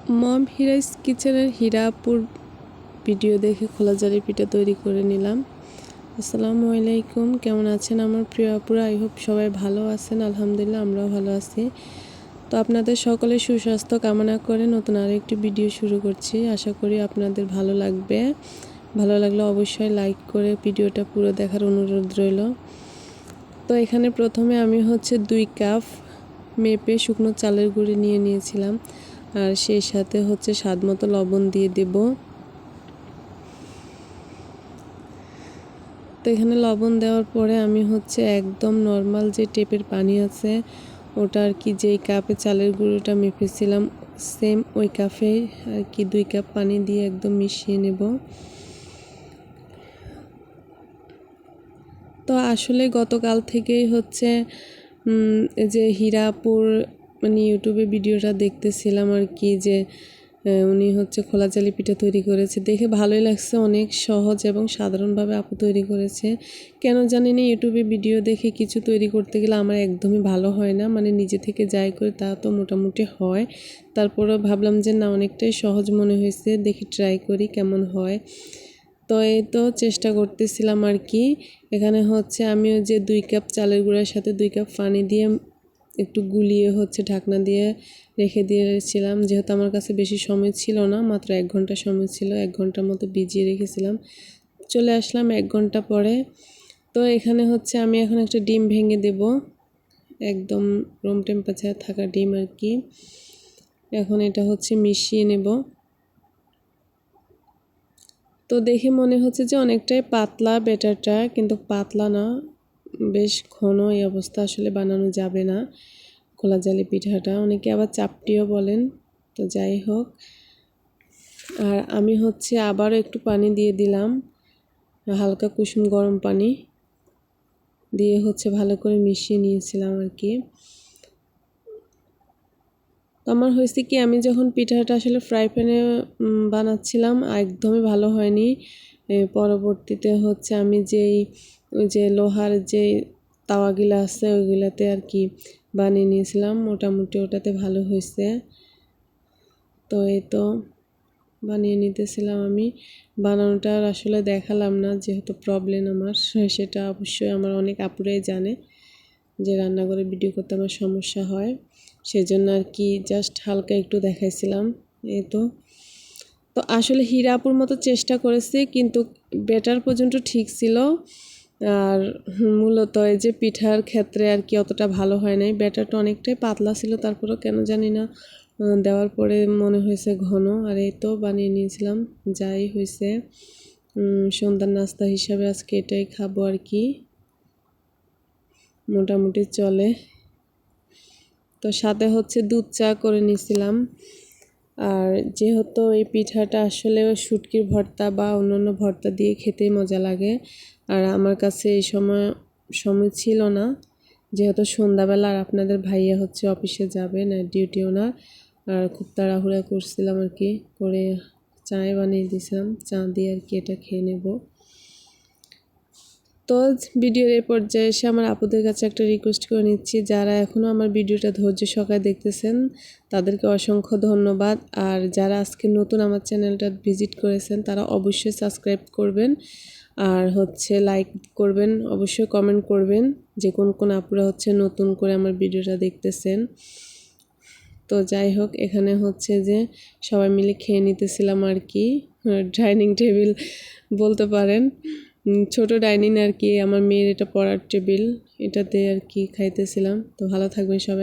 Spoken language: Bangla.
মম হিরাইস কিচেনের হীরাপুর ভিডিও দেখে খোলা জালি পিঠা তৈরি করে নিলাম। আসসালামু আলাইকুম, কেমন আছেন আমার প্রিয় আপুরা? আই হোপ সবাই ভালো আছেন। আলহামদুলিল্লাহ আমরাও ভালো আছি। তো আপনাদের সকলের সুস্বাস্থ্য কামনা করে নতুন আরেকটি ভিডিও শুরু করছি। আশা করি আপনাদের ভালো লাগবে। ভালো লাগলে অবশ্যই লাইক করে ভিডিওটা পুরো দেখার অনুরোধ রইল। তো এখানে প্রথমে আমি 2 কাপ মেপে শুকনো চালের গুঁড়ি নিয়েছিলাম, আর সেই সাথে স্বাদ মতো লবণ দিয়ে দেব। তো এখানে লবণ দেওয়ার পরে আমি একদম নর্মাল যে টেপের পানি আছে ওটা আর কি, যেই কাপে চালের গুঁড়োটা মেপেছিলাম সেম ওই কাপে আর কি 2 কাপ পানি দিয়ে একদম মিশিয়ে নেব। তো আসলে গতকাল থেকেই যে হীরাপুর ইউটিউবে ভিডিওটা দেখতেছিলাম আর কি, যে উনি খোলা জালি পিঠা তৈরি করেছে। দেখে ভালোই লাগছে, অনেক সহজ এবং সাধারণভাবে আপু তৈরি করেছে। কেন জানি না ইউটিউবে ভিডিও দেখে কিছু তৈরি করতে গেলে আমার একদমই ভালো হয় না, নিজে থেকে যাই করে তা তো মোটামুটি হয়। তারপরে ভাবলাম যে না, অনেকটাই সহজ মনে হয়েছে, দেখি ট্রাই করি কেমন হয়। তো এই তো চেষ্টা করতেছিলাম আর কি। এখানে আমি ওই যে 2 কাপ চালের গুঁড়ার সাথে 2 কাপ পানি দিয়ে একটু গুলিয়ে ঢাকনা দিয়ে রেখে দিয়েছিলাম, যেহেতু আমার কাছে বেশি সময় ছিল না, মাত্র 1 ঘন্টা সময় ছিল। 1 ঘন্টার মতো ভিজিয়ে রেখেছিলাম। চলে আসলাম 1 ঘন্টা পরে। তো এখানে আমি এখন একটা ডিম ভেঙে দেব, একদম রুম টেম্পারেচারে থাকা ডিম আর কি। এখন এটা মিশিয়ে নেব। তো দেখে মনে হচ্ছে যে অনেকটাই পাতলা ব্যাটারটা, কিন্তু পাতলা না, বেশ ঘন। এই অবস্থা আসলে বানানো যাবে না খোলা জালি পিঠাটা, অনেকে আবার চাপটিও বলেন। তো যাই হোক, আর আমি আবারও একটু পানি দিয়ে দিলাম, হালকা কুসুম গরম পানি দিয়ে ভালো করে মিশিয়ে নিয়েছিলাম আর কি। তো আমার হয়েছে কি, আমি যখন পিঠাটা আসলে ফ্রাই প্যানে বানাচ্ছিলাম একদমই ভালো হয়নি। পরবর্তীতে আমি ওই যে লোহার যে তাওয়াগুলো আছে ওইগুলাতে আর কি বানিয়ে নিয়েছিলাম, মোটামুটি ওটাতে ভালো হয়েছে। তো এই তো বানিয়ে নিতেছিলাম আমি। বানানোটা আসলে দেখালাম না, যেহেতু প্রবলেম আমার, সেটা অবশ্যই আমার অনেক আপুরাই জানে যে রান্নাঘরে ভিডিও করতে আমার সমস্যা হয়, সেজন্য আর কি জাস্ট হালকা একটু দেখাইছিলাম। এই তো আসলে হীরাপুর মতো চেষ্টা করেছি, কিন্তু ব্যাটার পর্যন্ত ঠিক ছিল। আর মূলত এই যে পিঠার ক্ষেত্রে আর কি অতটা ভালো হয় নাই, ব্যাটারটা অনেকটাই পাতলা ছিল। তারপরেও কেন জানি না দেওয়ার পরে মনে হয়েছে ঘন। আর এই তো বানিয়ে নিয়েছিলাম, যাই হয়েছে। সন্ধ্যার নাস্তা হিসাবে আজকে এটাই খাবো আর কি, মোটামুটি চলে। তো সাথে দুধ চা করে নিয়েছিলাম। আর যেহেতু এই পিঠাটা আসলে শুটকির ভর্তা বা অন্যান্য ভর্তা দিয়ে খেতেই মজা লাগে, আর আমার কাছে এই সময় ছিল না, যেহেতু সন্ধ্যাবেলা, আর আপনাদের ভাইয়া অফিসে যাবে না, ডিউটি ওনার। আর খুব তাড়াহুড়া করছিলাম আর কি, করে চায় বানিয়ে দিয়েছিলাম, চা দিয়ে আর কি এটা খেয়ে নেব। তো ভিডিওর এই পর্যায়ে এসে আমার আপুদের কাছে একটা রিকোয়েস্ট করে নিচ্ছি, যারা এখনও আমার ভিডিওটা ধৈর্য সহকারে দেখতেছেন তাদেরকে অসংখ্য ধন্যবাদ। আর যারা আজকে নতুন আমার চ্যানেলটা ভিজিট করেছেন তারা অবশ্যই সাবস্ক্রাইব করবেন, আর লাইক করবেন, অবশ্যই কমেন্ট করবেন যে কোন কোন আপুরা নতুন করে আমার ভিডিওটা দেখতেছেন। তো যাই হোক, এখানে যে সবাই মিলে খেয়ে নিতেছিলাম আর কি, ডাইনিং টেবিল বলতে পারেন, ছোট ডাইনিং আর কি, আমার মেয়ের এটা পড়ার টেবিল, এটাতে আর কি খাইতেছিলাম। তো ভালো থাকবেন সবাই।